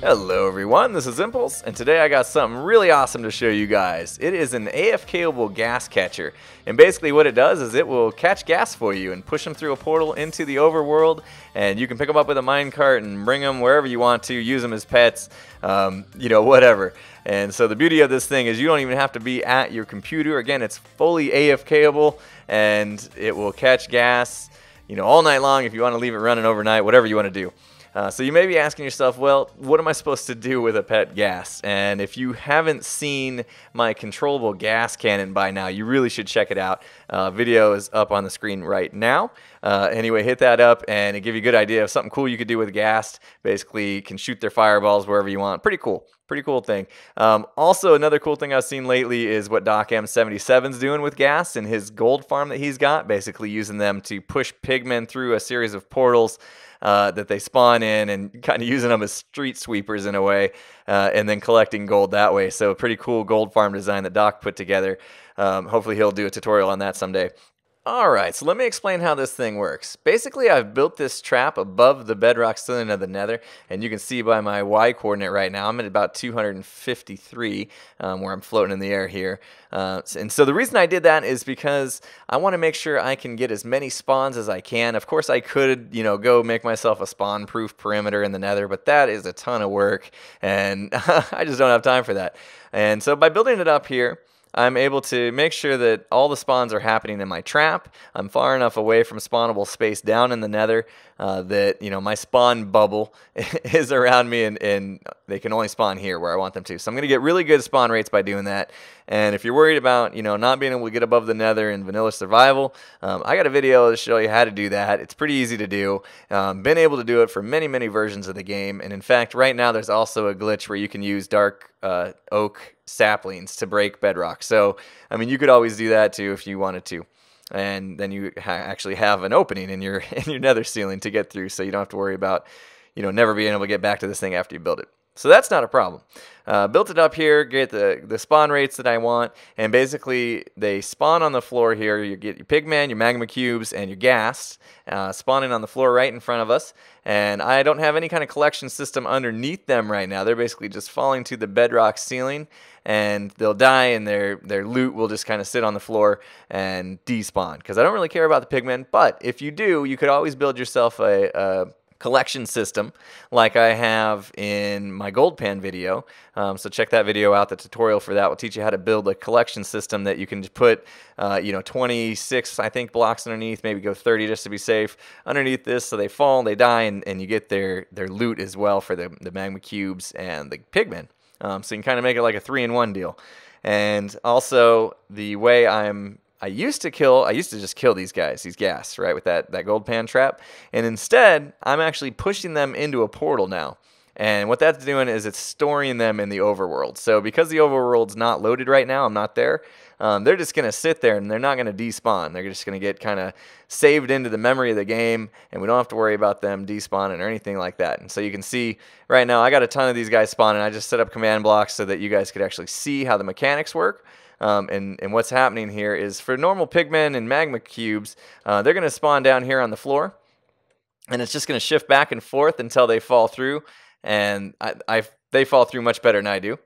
Hello everyone, this is Impulse, and today I got something really awesome to show you guys. It is an AFK-able gas catcher, and basically what it does is it will catch gas for you and push them through a portal into the overworld, and you can pick them up with a minecart and bring them wherever you want to, use them as pets, whatever. And so the beauty of this thing is you don't even have to be at your computer. Again, it's fully AFK-able, and it will catch gas, all night long if you want to leave it running overnight, whatever you want to do. So you may be asking yourself, well, what am I supposed to do with a pet ghast? And if you haven't seen my controllable gas cannon by now, you really should check it out. Video is up on the screen right now. Anyway, hit that up and it give you a good idea of something cool you could do with ghast. Basically, you can shoot their fireballs wherever you want. Pretty cool. Pretty cool thing. Also, another cool thing I've seen lately is what DocM77's doing with ghast and his gold farm that he's got, basically using them to push pigmen through a series of portals that they spawn in and kind of using them as street sweepers in a way, and then collecting gold that way. So a pretty cool gold farm design that Doc put together. Hopefully he'll do a tutorial on that someday. Alright, so let me explain how this thing works. Basically, I've built this trap above the bedrock ceiling of the Nether, and you can see by my Y coordinate right now, I'm at about 253, where I'm floating in the air here. And so the reason I did that is because I want to make sure I can get as many spawns as I can. Of course, I could, go make myself a spawn-proof perimeter in the Nether, but that is a ton of work, and I just don't have time for that. And so by building it up here, I'm able to make sure that all the spawns are happening in my trap. I'm far enough away from spawnable space down in the Nether that, my spawn bubble is around me and they can only spawn here where I want them to. So I'm going to get really good spawn rates by doing that. And if you're worried about, not being able to get above the Nether in vanilla survival, I got a video to show you how to do that. It's pretty easy to do. Been able to do it for many, many versions of the game. And in fact, right now there's also a glitch where you can use dark oak saplings to break bedrock. So, you could always do that too if you wanted to. And then you actually have an opening in your Nether ceiling to get through, so you don't have to worry about, never being able to get back to this thing after you build it. So that's not a problem. Built it up here, get the spawn rates that I want, and basically they spawn on the floor here. You get your pigmen, your magma cubes, and your ghasts spawning on the floor right in front of us. And I don't have any kind of collection system underneath them right now. They're basically just falling to the bedrock ceiling, and they'll die, and their loot will just kind of sit on the floor and despawn. Because I don't really care about the pigmen, but if you do, you could always build yourself a collection system like I have in my gold pan video. So check that video out. The tutorial for that will teach you how to build a collection system that you can just put 26 I think blocks underneath, maybe go 30 just to be safe underneath this, so they fall, they die, and you get their loot as well for the magma cubes and the pigmen. So you can kind of make it like a 3-in-1 deal. And also the way I used to just kill these guys, these ghasts, right, with that gold pan trap. And instead, I'm actually pushing them into a portal now. And what that's doing is it's storing them in the overworld. So because the overworld's not loaded right now, I'm not there, they're just going to sit there and they're not going to despawn. They're just going to get kind of saved into the memory of the game, and we don't have to worry about them despawning or anything like that. And so you can see right now I got a ton of these guys spawning. I just set up command blocks so that you guys could actually see how the mechanics work. And what's happening here is for normal pigmen and magma cubes, they're going to spawn down here on the floor, and it's just going to shift back and forth until they fall through, and they fall through much better than I do,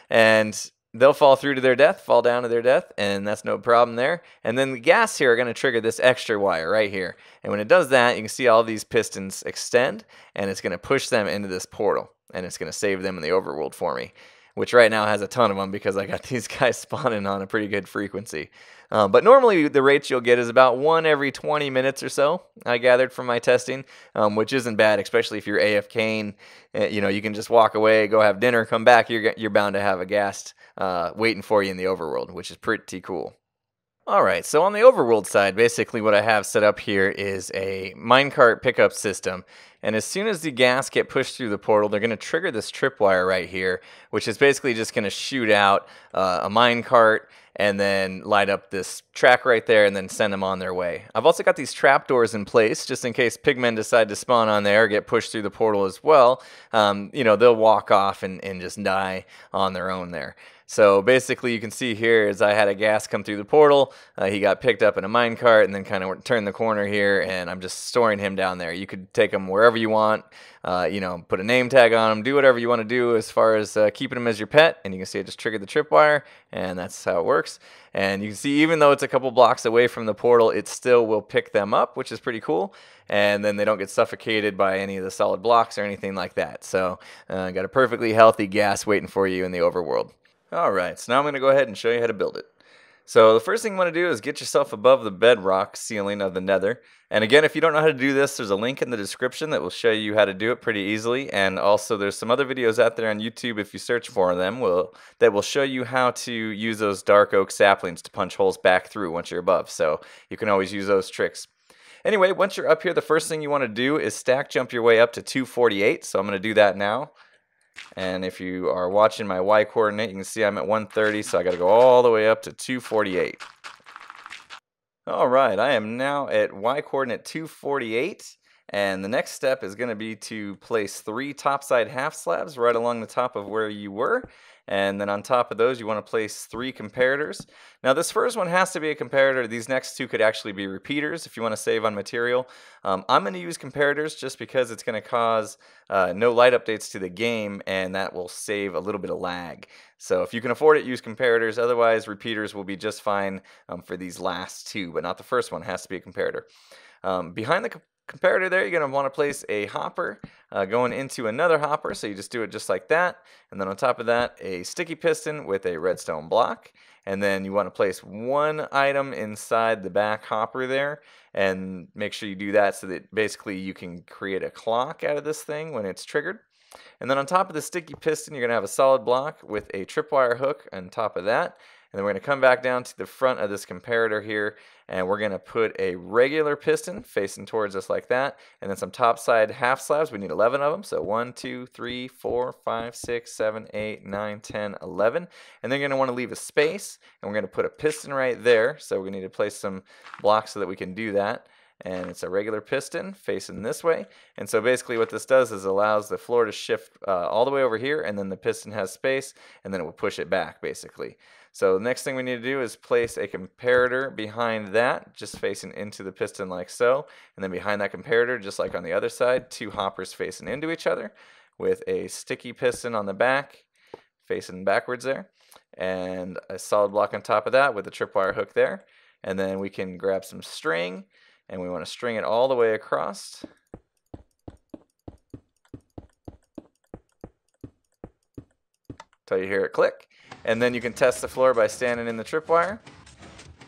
and they'll fall through to their death, fall down to their death, and that's no problem there. And then the ghasts here are going to trigger this extra wire right here, and when it does that, you can see all these pistons extend, and it's going to push them into this portal, and it's going to save them in the overworld for me, which right now has a ton of them because I got these guys spawning on a pretty good frequency. But normally the rates you'll get is about 1 every 20 minutes or so, I gathered from my testing, which isn't bad, especially if you're AFKing. You can just walk away, go have dinner, come back, you're bound to have a ghast waiting for you in the overworld, which is pretty cool. Alright, so on the overworld side, basically what I have set up here is a minecart pickup system. And as soon as the ghasts get pushed through the portal, they're going to trigger this tripwire right here, which is basically just going to shoot out a minecart and then light up this track right there and then send them on their way. I've also got these trapdoors in place just in case pigmen decide to spawn on there or get pushed through the portal as well. They'll walk off and just die on their own there. So basically you can see here as I had a ghast come through the portal, he got picked up in a minecart and then kind of turned the corner here, and I'm just storing him down there. You could take him wherever you want, put a name tag on him, do whatever you want to do as far as keeping him as your pet, and you can see it just triggered the tripwire, and that's how it works. And you can see even though it's a couple blocks away from the portal, it still will pick them up, which is pretty cool, and then they don't get suffocated by any of the solid blocks or anything like that. So got a perfectly healthy ghast waiting for you in the overworld. Alright, so now I'm going to go ahead and show you how to build it. So the first thing you want to do is get yourself above the bedrock ceiling of the Nether. And again, if you don't know how to do this, there's a link in the description that will show you how to do it pretty easily. And also there's some other videos out there on YouTube if you search for them that will show you how to use those dark oak saplings to punch holes back through once you're above. So you can always use those tricks. Anyway, once you're up here, the first thing you want to do is stack jump your way up to 248. So I'm going to do that now. And if you are watching my Y coordinate, you can see I'm at 130, so I got to go all the way up to 248. Alright, I am now at Y coordinate 248, and the next step is going to be to place 3 topside half slabs right along the top of where you were. And then on top of those, you want to place 3 comparators. Now this first one has to be a comparator. These next 2 could actually be repeaters if you want to save on material. I'm going to use comparators just because it's going to cause no light updates to the game, and that will save a little bit of lag. So if you can afford it, use comparators. Otherwise, repeaters will be just fine for these last 2, but not the first one. It has to be a comparator. Behind the comparator there, you're going to want to place a hopper going into another hopper, so you just do it just like that. And then on top of that, a sticky piston with a redstone block. And then you want to place 1 item inside the back hopper there, and make sure you do that so that basically you can create a clock out of this thing when it's triggered. And then on top of the sticky piston, you're going to have a solid block with a tripwire hook on top of that. And then we're going to come back down to the front of this comparator here, and we're going to put a regular piston facing towards us like that, and then some topside half slabs. We need 11 of them, so 1, 2, 3, 4, 5, 6, 7, 8, 9, 10, 11. And then you're going to want to leave a space, and we're going to put a piston right there, so we need to place some blocks so that we can do that. And it's a regular piston facing this way. And so basically what this does is allows the floor to shift all the way over here, and then the piston has space, and then it will push it back basically. So the next thing we need to do is place a comparator behind that, just facing into the piston like so. And then behind that comparator, just like on the other side, 2 hoppers facing into each other with a sticky piston on the back facing backwards there. And a solid block on top of that with a tripwire hook there. And then we can grab some string, and we want to string it all the way across. Till you hear it click. And then you can test the floor by standing in the tripwire.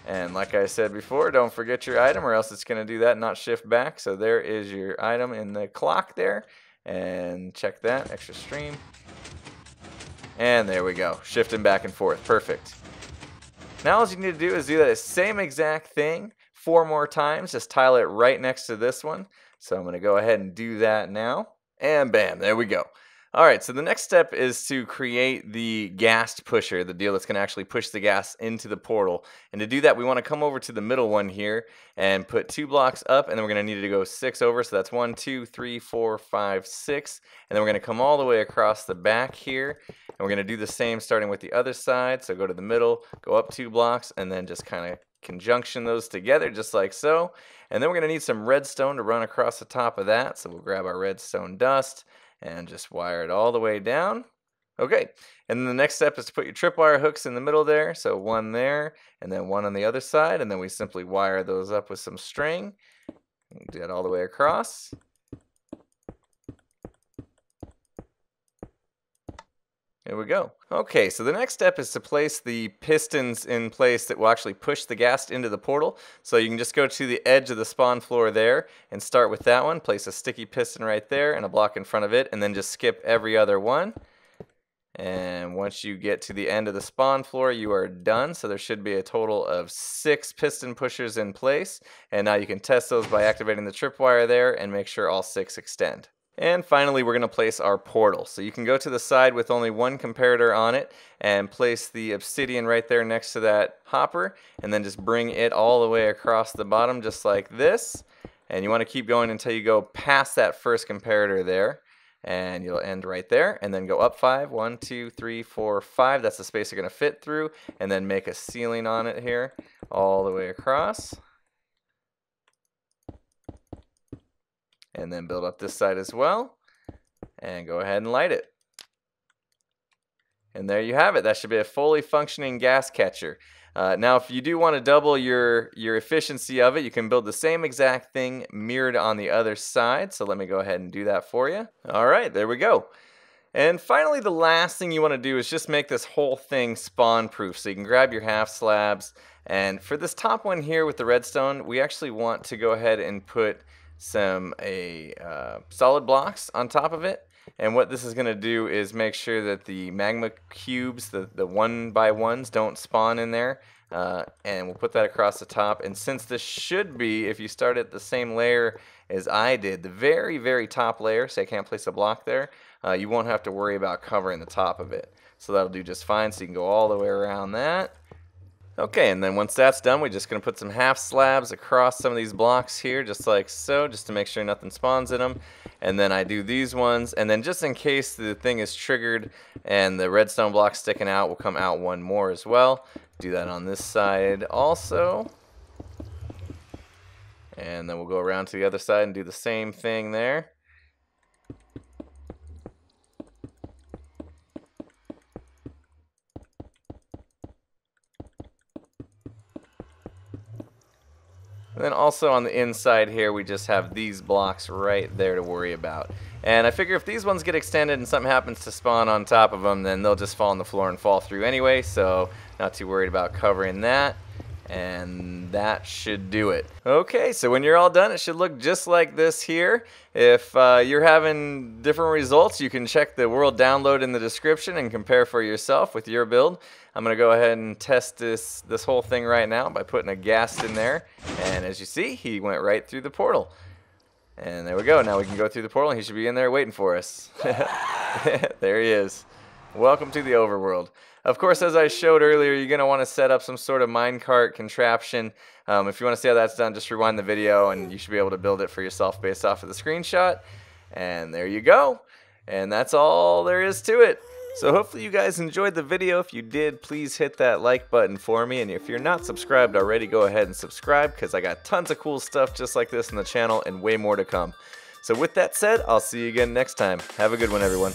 And like I said before, don't forget your item or else it's going to do that and not shift back. So there is your item in the clock there. And check that, extra stream. And there we go, shifting back and forth, perfect. Now all you need to do is do that same exact thing 4 more times, just tile it right next to this one. So I'm going to go ahead and do that now. And bam, there we go. Alright, so the next step is to create the ghast pusher, the deal that's going to actually push the ghast into the portal. And to do that, we want to come over to the middle one here and put 2 blocks up, and then we're going to need to go 6 over. So that's 1, 2, 3, 4, 5, 6. And then we're going to come all the way across the back here. And we're going to do the same starting with the other side. So go to the middle, go up 2 blocks, and then just kind of conjunction those together just like so. And then we're going to need some redstone to run across the top of that. So we'll grab our redstone dust and just wire it all the way down. Okay, and then the next step is to put your tripwire hooks in the middle there. So 1 there, and then 1 on the other side, and then we simply wire those up with some string. Do that all the way across. There we go. Okay, so the next step is to place the pistons in place that will actually push the ghast into the portal. So you can just go to the edge of the spawn floor there and start with that one. Place a sticky piston right there and a block in front of it, and then just skip every other one. And once you get to the end of the spawn floor, you are done. So there should be a total of 6 piston pushers in place. And now you can test those by activating the tripwire there and make sure all 6 extend. And finally, we're going to place our portal. So you can go to the side with only 1 comparator on it and place the obsidian right there next to that hopper, and then just bring it all the way across the bottom just like this. And you want to keep going until you go past that first comparator there. and you'll end right there, and then go up 5. 1, 2, 3, 4, 5. That's the space you're going to fit through, and then make a ceiling on it here all the way across. And then build up this side as well, and go ahead and light it. And there you have it. That should be a fully functioning gas catcher. Now, if you do want to double your efficiency of it, you can build the same exact thing mirrored on the other side. So let me go ahead and do that for you. All right, there we go. And finally, the last thing you want to do is just make this whole thing spawn proof. So you can grab your half slabs. And for this top one here with the redstone, we actually want to go ahead and put some solid blocks on top of it. And what this is going to do is make sure that the magma cubes, the 1x1s, don't spawn in there. And we'll put that across the top. And since this should be, if you start at the same layer as I did, the very, very top layer, say I can't place a block there, you won't have to worry about covering the top of it. So that'll do just fine. So you can go all the way around that. Okay, and then once that's done, we're just going to put some half slabs across some of these blocks here, just like so, just to make sure nothing spawns in them. And then I do these ones, and then just in case the thing is triggered and the redstone block sticking out, we'll come out one more as well. Do that on this side also. And then we'll go around to the other side and do the same thing there. And then also on the inside here, we just have these blocks right there to worry about. And I figure if these ones get extended and something happens to spawn on top of them, then they'll just fall on the floor and fall through anyway, so not too worried about covering that. And that should do it. Okay, so when you're all done, it should look just like this here. If you're having different results, you can check the world download in the description and compare for yourself with your build. I'm going to go ahead and test this whole thing right now by putting a Ghast in there. And as you see, he went right through the portal. And there we go. Now we can go through the portal. He should be in there waiting for us. There he is. Welcome to the overworld. Of course, as I showed earlier, you're going to want to set up some sort of minecart contraption. If you want to see how that's done, just rewind the video and you should be able to build it for yourself based off of the screenshot. And there you go. And that's all there is to it. So hopefully you guys enjoyed the video. If you did, please hit that like button for me. And if you're not subscribed already, go ahead and subscribe because I got tons of cool stuff just like this on the channel and way more to come. So with that said, I'll see you again next time. Have a good one, everyone.